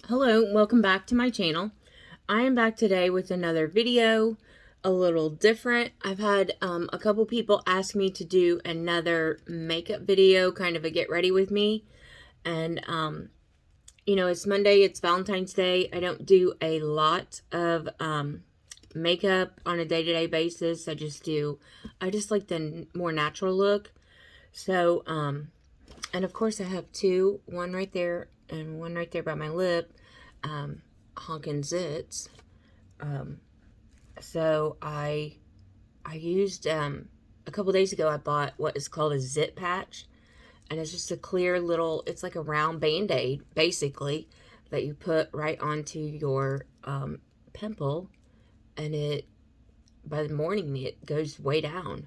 Hello, welcome back to my channel. I am back today with another video, a little different. I've had a couple people ask me to do another makeup video, kind of a get ready with me. And, it's Monday, it's Valentine's Day. I don't do a lot of makeup on a day-to-day basis. I just like the more natural look. So, and of course I have two, one right there and one right there by my lip, honkin' zits. So I used, a couple days ago I bought what is called a zit patch, and it's just a clear little, it's like a round band-aid, basically, that you put right onto your, pimple, and by the morning, it goes way down.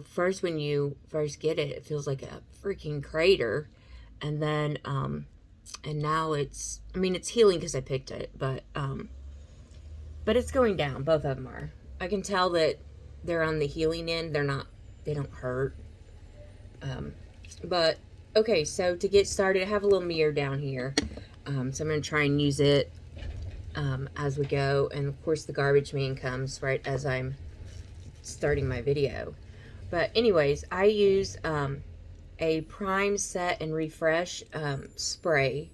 First when you first get it, it feels like a freaking crater. And then, and now it's healing because I picked it, but it's going down. Both of them are. I can tell that they're on the healing end. They don't hurt. But, okay, so to get started, I have a little mirror down here. So I'm going to try and use it, as we go. And of course the garbage man comes right as I'm starting my video. But anyways, I use a prime, set, and refresh spray.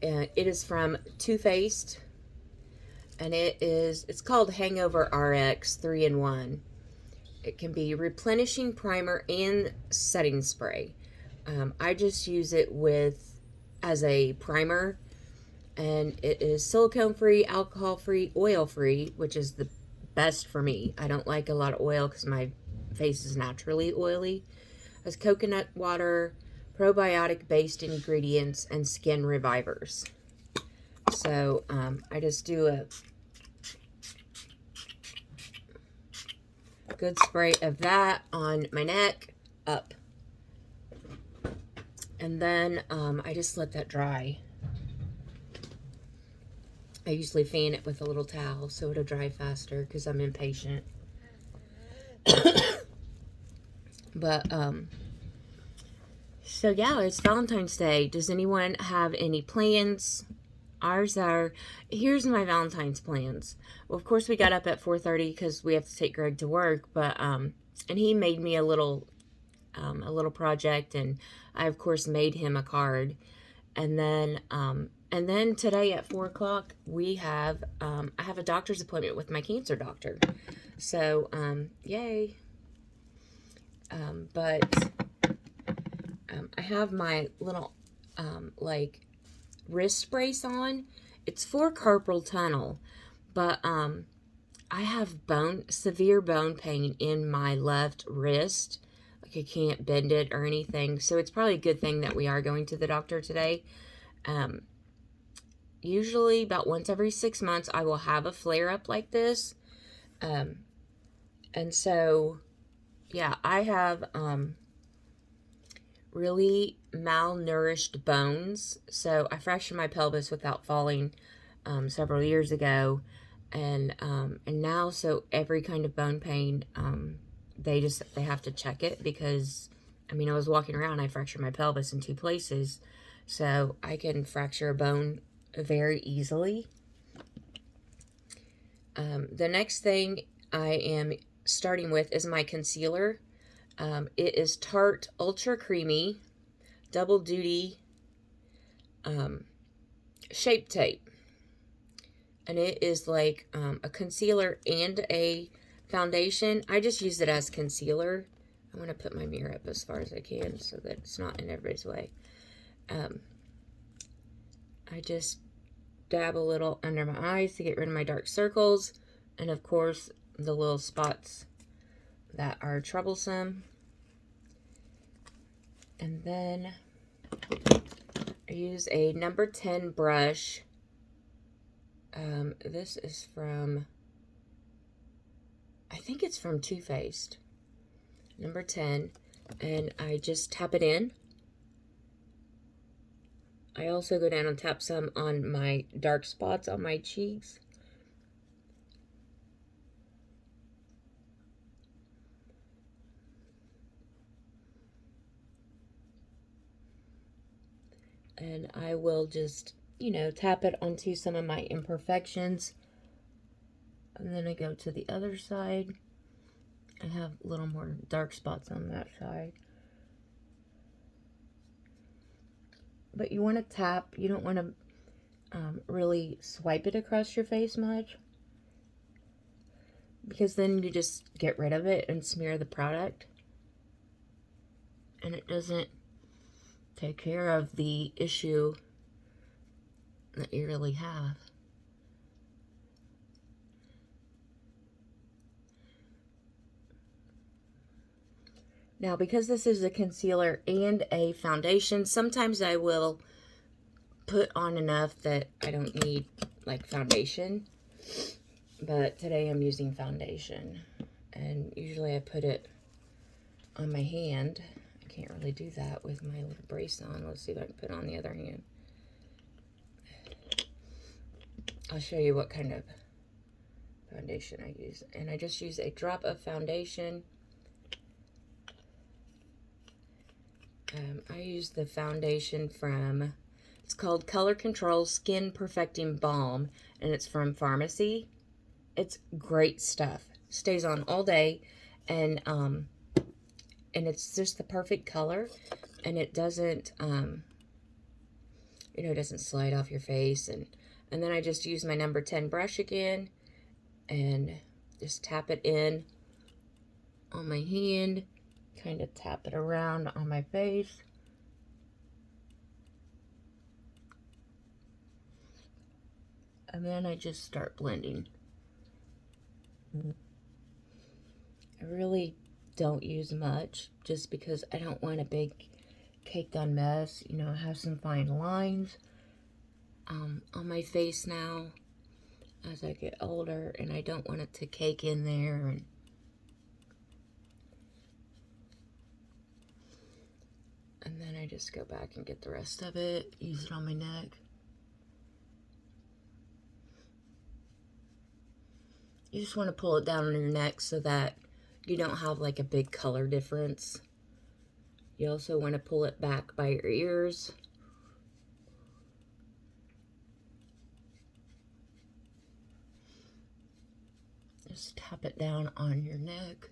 It is from Too Faced, and it's called Hangover RX 3-in-1. It can be replenishing primer and setting spray. I just use it as a primer, and it is silicone free, alcohol free, oil free, which is the best for me. I don't like a lot of oil because my face is naturally oily. It has coconut water, probiotic based ingredients, and skin revivers. So I just do a good spray of that on my neck up, and then I just let that dry. I usually fan it with a little towel so it'll dry faster because I'm impatient. But, so yeah, it's Valentine's Day. Does anyone have any plans? Here's my Valentine's plans. Well, of course, we got up at 4:30 because we have to take Greg to work, but, and he made me a little project, and I, of course, made him a card. And then today at 4 o'clock, I have a doctor's appointment with my cancer doctor. So, yay. But I have my little, wrist brace on. It's for carpal tunnel, but, I have severe bone pain in my left wrist. Like, I can't bend it or anything. So it's probably a good thing that we are going to the doctor today. Usually about once every 6 months, I will have a flare up like this. And so, yeah, I have, really malnourished bones. So I fractured my pelvis without falling, several years ago. And now, so every kind of bone pain, they have to check it because, I was walking around, I fractured my pelvis in 2 places. So I can fracture a bone very easily. The next thing I am starting with is my concealer. It is Tarte Ultra Creamy Double Duty Shape Tape. And it is like a concealer and a foundation. I just use it as concealer. I'm going to put my mirror up as far as I can so that it's not in everybody's way. I just dab a little under my eyes to get rid of my dark circles. And of course, the little spots that are troublesome. And then I use a number 10 brush. This is from, I think it's from Too Faced. Number 10. And I just tap it in. I also go down and tap some on my dark spots on my cheeks. And I will just you know, tap it onto some of my imperfections. And then I go to the other side. I have a little more dark spots on that side. But you want to tap. You don't want to really swipe it across your face much, because then you just get rid of it and smear the product. And it doesn't take care of the issue that you really have. Now, because this is a concealer and a foundation, sometimes I will put on enough that I don't need like foundation. But today I'm using foundation. And usually I put it on my hand. I can't really do that with my little brace on. Let's see if I can put it on the other hand. I'll show you what kind of foundation I use. And I just use a drop of foundation. I use the foundation from, it's called Color Control Skin Perfecting Balm, and it's from Pharmacy. It's great stuff. Stays on all day, and it's just the perfect color, and it doesn't, you know, it doesn't slide off your face. And then I just use my number 10 brush again, and just tap it in on my hand. Kind of tap it around on my face. And then I just start blending. I really don't use much, just because I don't want a big caked on mess. You know, I have some fine lines on my face now as I get older, and I don't want it to cake in there. And then I just go back and get the rest of it, use it on my neck. You just want to pull it down on your neck so that you don't have like a big color difference. You also want to pull it back by your ears. Just tap it down on your neck.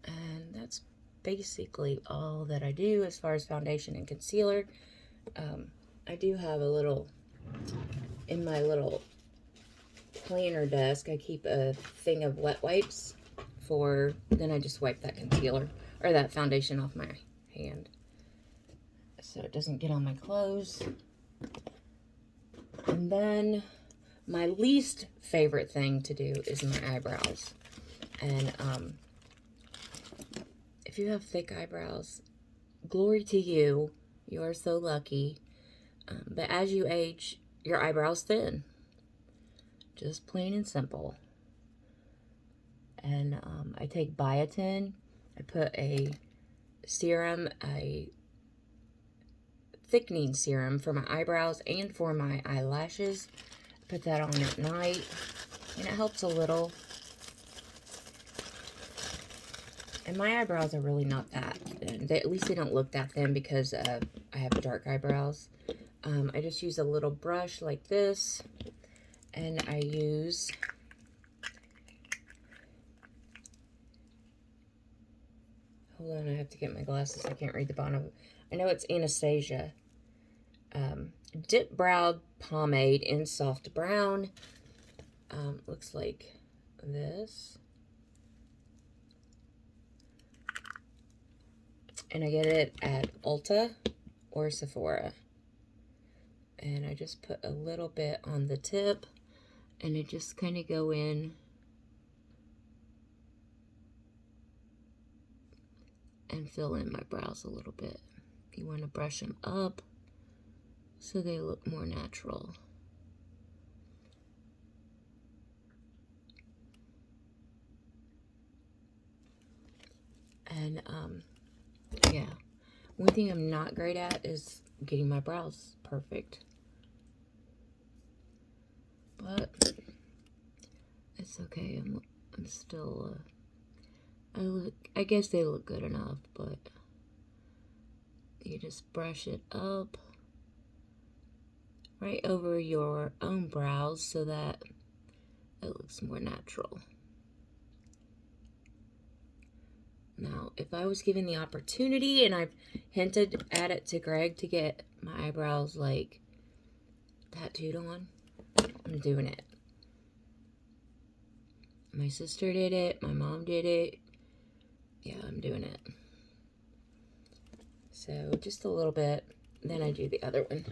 And that's basically all that I do as far as foundation and concealer. I do have a little, in my little planner desk, I keep a thing of wet wipes for, then I just wipe that concealer or that foundation off my hand so it doesn't get on my clothes. And then my least favorite thing to do is my eyebrows. And if you have thick eyebrows, glory to you. You are so lucky. But as you age, your eyebrows thin. Just plain and simple. And I take biotin. I put a serum, a thickening serum for my eyebrows and for my eyelashes. I put that on at night, and it helps a little. And my eyebrows are really not that thin. At least they don't look that thin because I have dark eyebrows. I just use a little brush like this, and I use hold on, I have to get my glasses. I can't read the bottom. I know it's Anastasia. Dip Brow Pomade in Soft Brown. Looks like this. And I get it at Ulta or Sephora. And I just put a little bit on the tip, and I just kind of go in and fill in my brows a little bit. You want to brush them up so they look more natural. And yeah, one thing I'm not great at is getting my brows perfect. But It's okay. I'm still, I guess they look good enough, but you just brush it up right over your own brows so that it looks more natural. Now, if I was given the opportunity, and I've hinted at it to Greg to get my eyebrows like tattooed on, I'm doing it. My sister did it, my mom did it. Yeah, I'm doing it. So just a little bit, then I do the other one.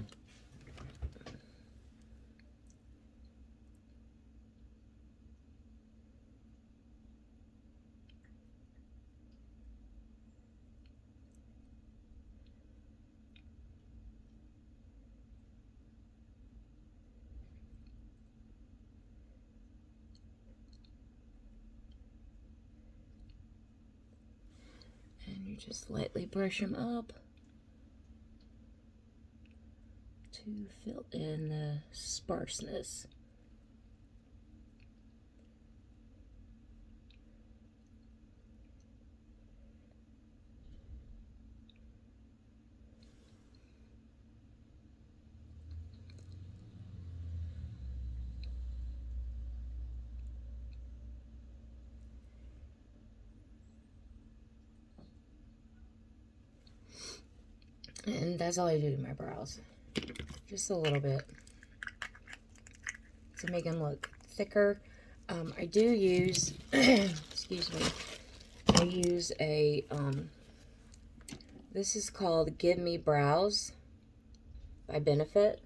And you just lightly brush them up to fill in the sparseness. And that's all I do to my brows. Just a little bit to make them look thicker. I do use, excuse me, I use a, this is called Give Me Brows by Benefit.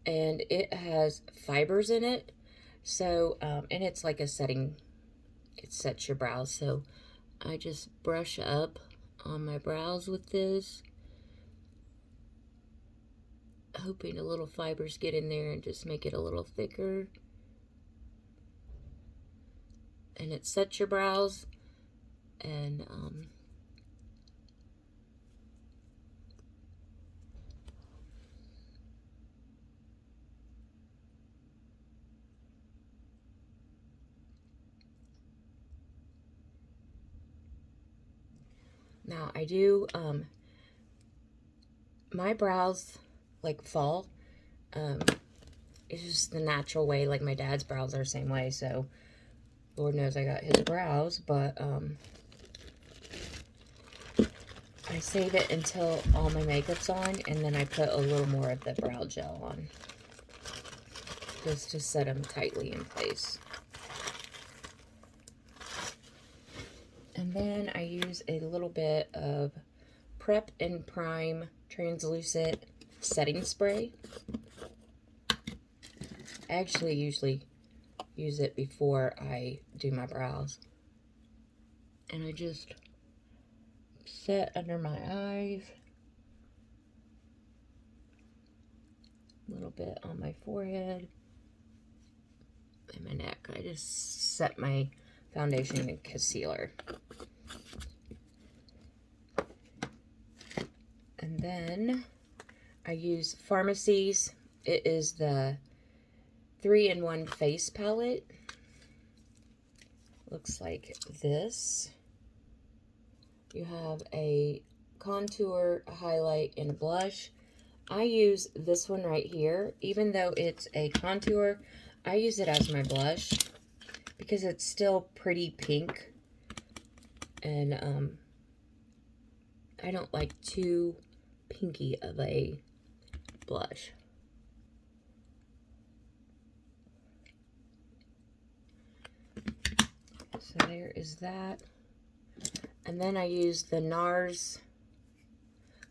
And it has fibers in it. So, and it's like a setting, it sets your brows. So I just brush up on my brows with this, hoping a little fibers get in there and just make it a little thicker. And it sets your brows, and now I do, my brows like fall. It's just the natural way, like my dad's brows are the same way, so Lord knows I got his brows, but I save it until all my makeup's on, and then I put a little more of the brow gel on, just to set them tightly in place. And then I use a little bit of Prep and Prime translucent setting spray. I actually usually use it before I do my brows. And I just set under my eyes, a little bit on my forehead, and my neck. I just set my foundation and concealer. And then I use Pharmacy's. It is the 3-in-1 face palette. Looks like this. You have a contour, a highlight, and a blush. I use this one right here. Even though it's a contour, I use it as my blush because it's still pretty pink. And I don't like too pinky of a blush. So there is that. And then I use the NARS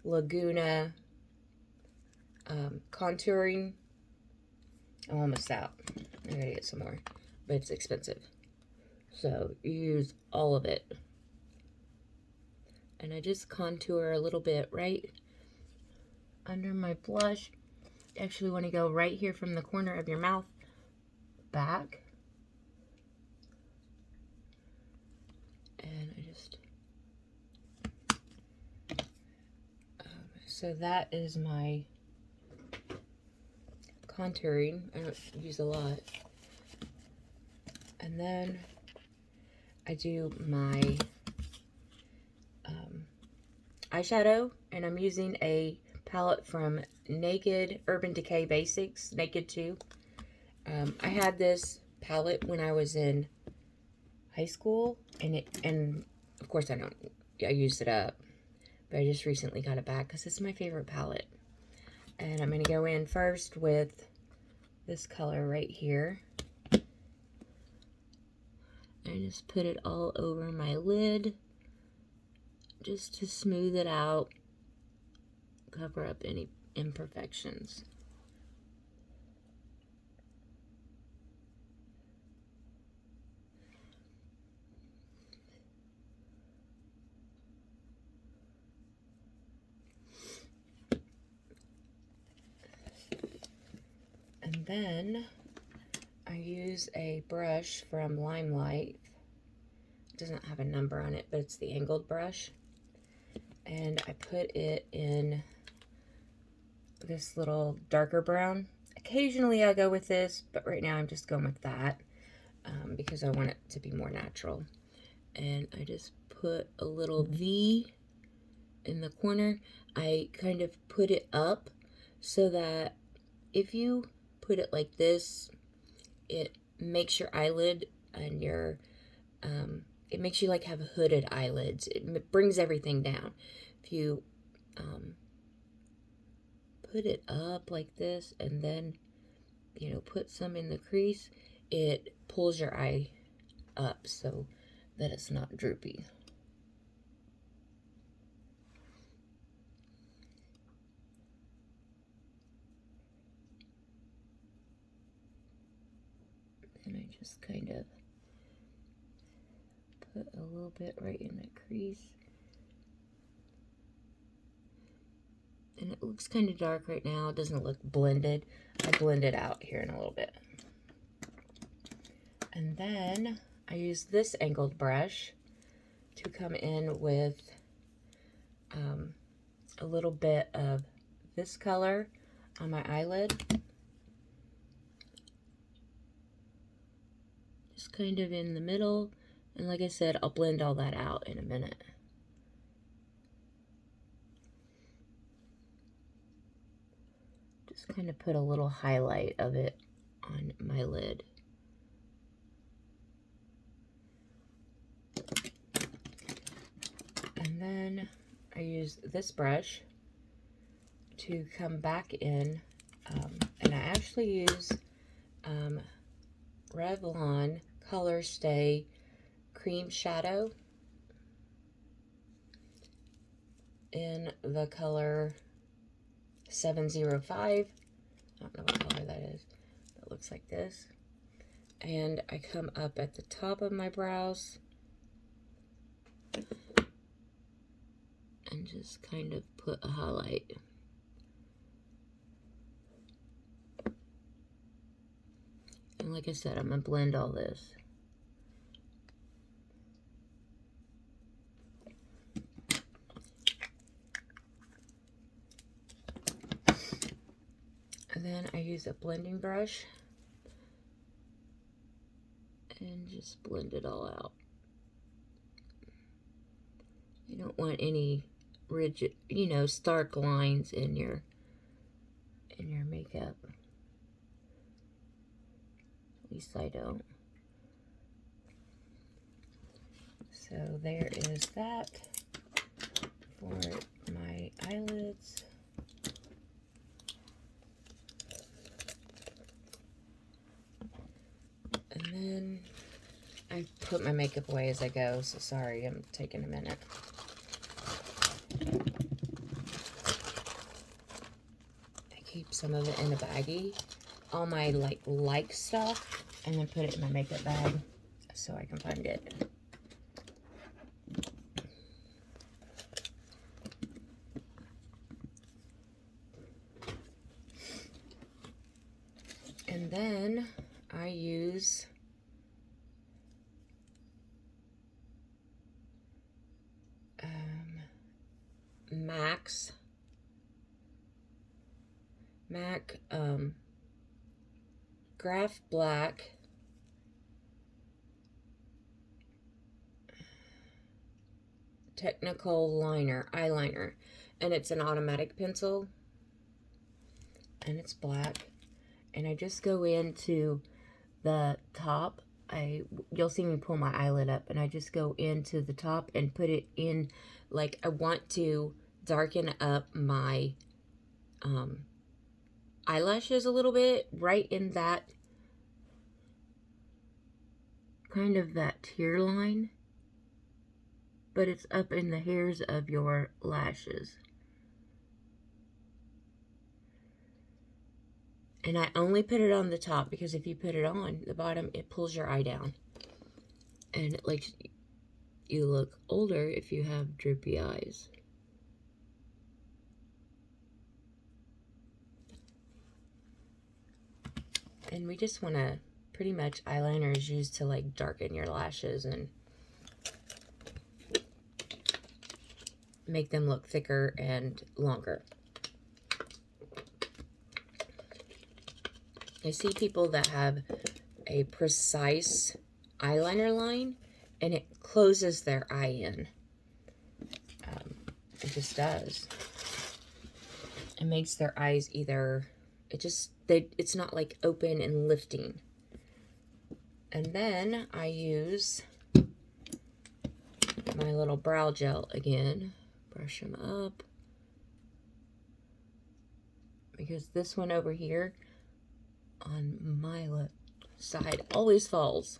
Laguna contouring. I'm almost out. I gotta get some more, but it's expensive. So you use all of it. And I just contour a little bit right under my blush. You actually want to go right here from the corner of your mouth back. And I just... so that is my contouring. I don't use a lot. And then I do my eyeshadow, and I'm using a palette from Naked Urban Decay Basics, Naked 2. I had this palette when I was in high school, and of course I used it up, but I just recently got it back because it's my favorite palette. And I'm going to go in first with this color right here. I just put it all over my lid just to smooth it out, cover up any imperfections. And then I use a brush from Limelight. It doesn't have a number on it, but it's the angled brush. And I put it in this little darker brown. Occasionally I go with this, but right now I'm just going with that because I want it to be more natural. And I just put a little V in the corner. I kind of put it up so that if you put it like this, it makes your eyelid and your it makes you like have hooded eyelids. It brings everything down. If you put it up like this and then, you know, put some in the crease, it pulls your eye up so that it's not droopy. And I just kind of put a little bit right in the crease. And it looks kind of dark right now. It doesn't look blended. I'll blend it out here in a little bit. And then I use this angled brush to come in with a little bit of this color on my eyelid. Just kind of in the middle. And like I said, I'll blend all that out in a minute. Just kind of put a little highlight of it on my lid. And then I use this brush to come back in, and I actually use Revlon Color Stay Cream Shadow in the color 705. I don't know what color that is. It looks like this. And I come up at the top of my brows and just kind of put a highlight. And like I said, I'm going to blend all this. And then I use a blending brush and just blend it all out. You don't want any rigid, you know, stark lines in your makeup. At least I don't. So there is that for my eyelids. And then I put my makeup away as I go, so sorry, I'm taking a minute. I keep some of it in a baggie, all my like stuff, and then put it in my makeup bag so I can find it. And then I use MAC Graph Black Technical Liner, eyeliner. And it's an automatic pencil. And it's black. And I just go into the top. You'll see me pull my eyelid up, and I just go into the top and put it in, like I want to darken up my eyelashes a little bit, right in that kind of that tear line, but it's up in the hairs of your lashes. And I only put it on the top because if you put it on the bottom, it pulls your eye down. And like, you look older if you have droopy eyes. And we just want to, pretty much eyeliner is used to like darken your lashes and make them look thicker and longer. I see people that have a precise eyeliner line and it closes their eye in. It just does. It makes their eyes either, it's not like open and lifting. And then I use my little brow gel again. Brush them up. Because this one over here on my left side always falls.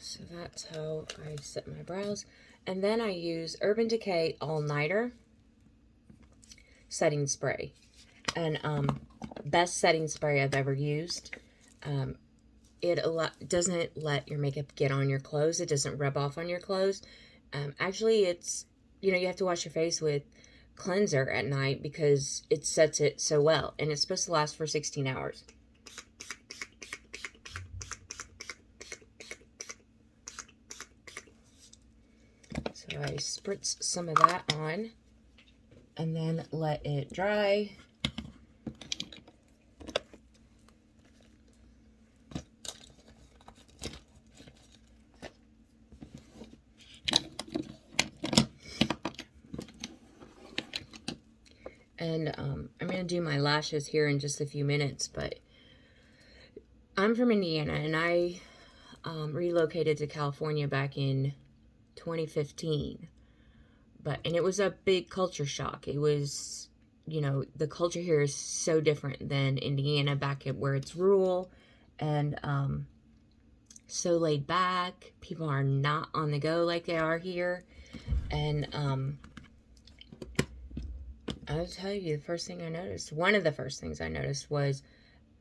So that's how I set my brows. And then I use Urban Decay All Nighter setting spray. And best setting spray I've ever used. It doesn't let your makeup get on your clothes. It doesn't rub off on your clothes. Actually, it's, you have to wash your face with cleanser at night because it sets it so well. And it's supposed to last for 16 hours. So I spritz some of that on and then let it dry. And I'm going to do my lashes here in just a few minutes, but I'm from Indiana, and I relocated to California back in 2015. And it was a big culture shock. It was, the culture here is so different than Indiana back at where it's rural and so laid back. People are not on the go like they are here. And I'll tell you, one of the first things I noticed was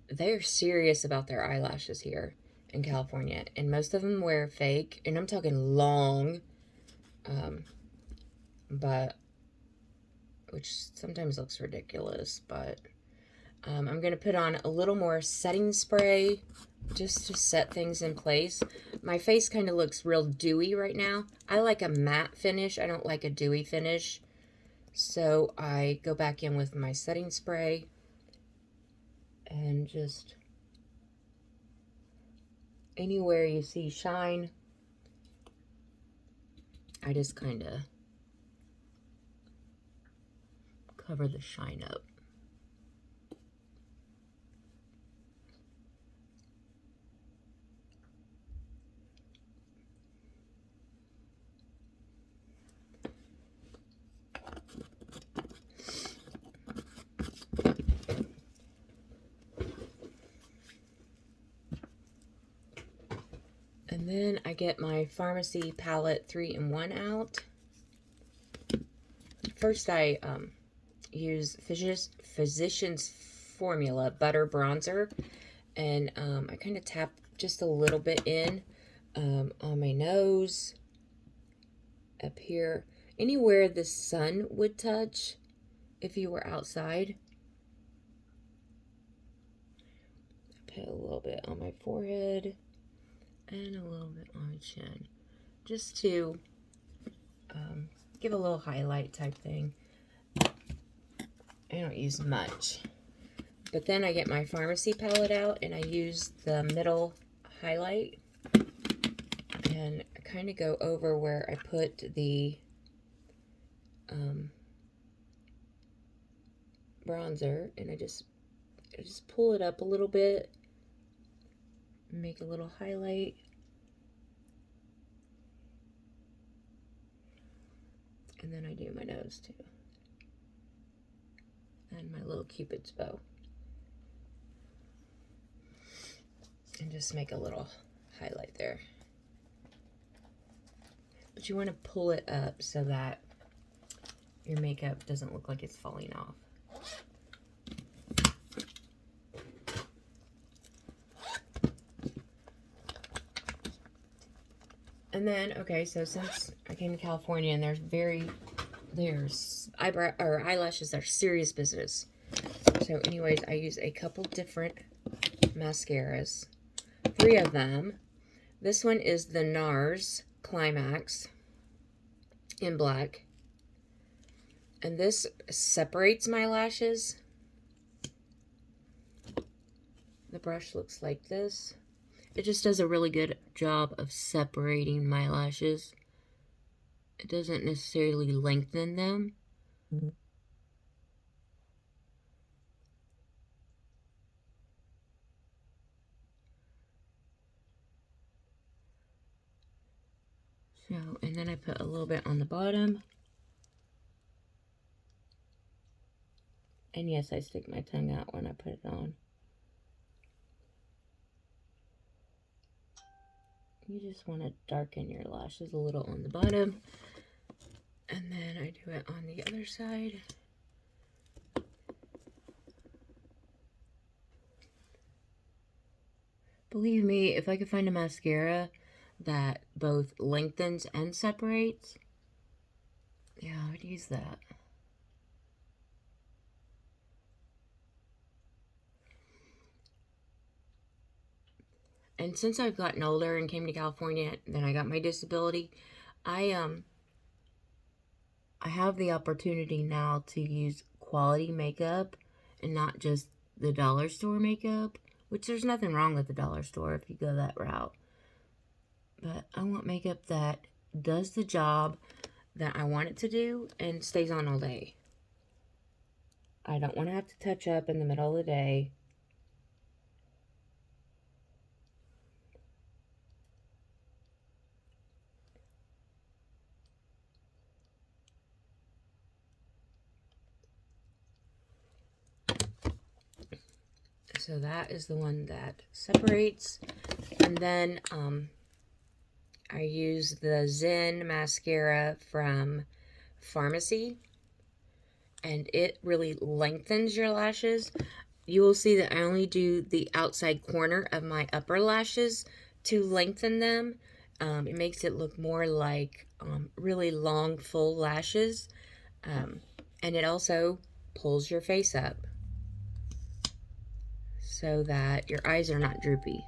they're serious about their eyelashes here in California. And most of them wear fake, and I'm talking long, which sometimes looks ridiculous, but I'm going to put on a little more setting spray just to set things in place. My face kind of looks real dewy right now. I like a matte finish. I don't like a dewy finish. So I go back in with my setting spray and just anywhere you see shine, I just kind of cover the shine up. And then I get my Pharmacy Palette 3-in-1 out. First I use Physicians Formula Butter Bronzer. And I kind of tap just a little bit in on my nose, up here, anywhere the sun would touch if you were outside. Put a little bit on my forehead and a little bit on my chin, just to give a little highlight type thing. I don't use much. But then I get my pharmacy palette out and I use the middle highlight and kind of go over where I put the bronzer, and I just pull it up a little bit, make a little highlight. And then I do my nose too. And my little Cupid's bow. And just make a little highlight there. But you want to pull it up so that your makeup doesn't look like it's falling off. And then, okay, so since I came to California and there's eyebrow or eyelashes are serious business. So anyways, I use a couple different mascaras. 3 of them. This one is the NARS Climax in black. And this separates my lashes. The brush looks like this. It just does a really good job of separating my lashes. It doesn't necessarily lengthen them. So, and then I put a little bit on the bottom. And yes, I stick my tongue out when I put it on. You just want to darken your lashes a little on the bottom. And then I do it on the other side. Believe me, if I could find a mascara that both lengthens and separates, yeah, I would use that. And since I've gotten older and came to California, then I got my disability, I have the opportunity now to use quality makeup and not just the dollar store makeup, which there's nothing wrong with the dollar store if you go that route. But I want makeup that does the job that I want it to do and stays on all day. I don't want to have to touch up in the middle of the day. So that is the one that separates. And then I use the Zen mascara from Pharmacy. And it really lengthens your lashes. You will see that I only do the outside corner of my upper lashes to lengthen them. It makes it look more like really long, full lashes. And it also pulls your face up so that your eyes are not droopy.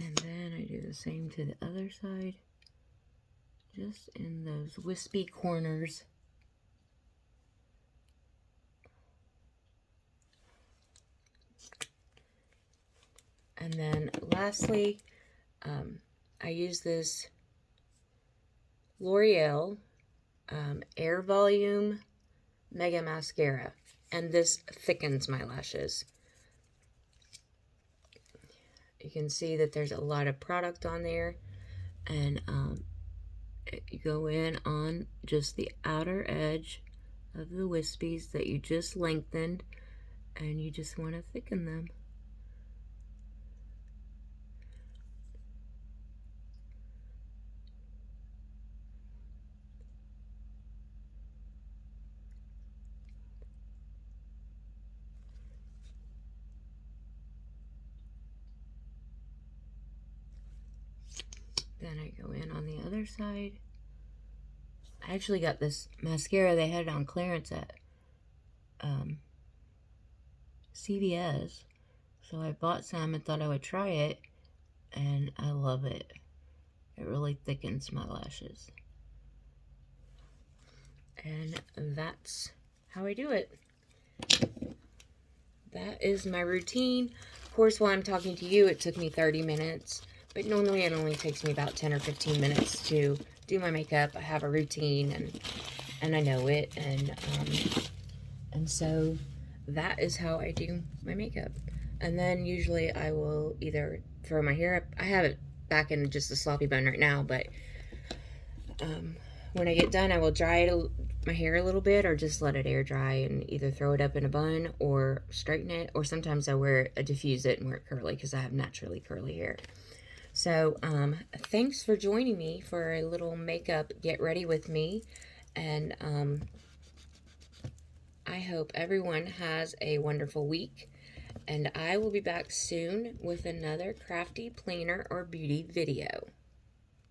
And then I do the same to the other side, just in those wispy corners. And then lastly, I use this L'Oreal Air Volume Mega Mascara. and this thickens my lashes. You can see that there's a lot of product on there, and you go in on just the outer edge of the wispies that you just lengthened, and you just want to thicken them. Then I go in on the other side. I actually got this mascara. They had it on clearance at CVS. So I bought some and thought I would try it. And I love it. It really thickens my lashes. And that's how I do it. That is my routine. Of course, while I'm talking to you, it took me 30 minutes. But normally it only takes me about 10 or 15 minutes to do my makeup. I have a routine and I know it. And so that is how I do my makeup. And then usually I will either throw my hair up. I have it back in just a sloppy bun right now, but when I get done, I will dry my hair a little bit or just let it air dry and either throw it up in a bun or straighten it. Or sometimes I diffuse it and wear it curly because I have naturally curly hair. So thanks for joining me for a little makeup get ready with me. And I hope everyone has a wonderful week. And I will be back soon with another crafty planner or beauty video.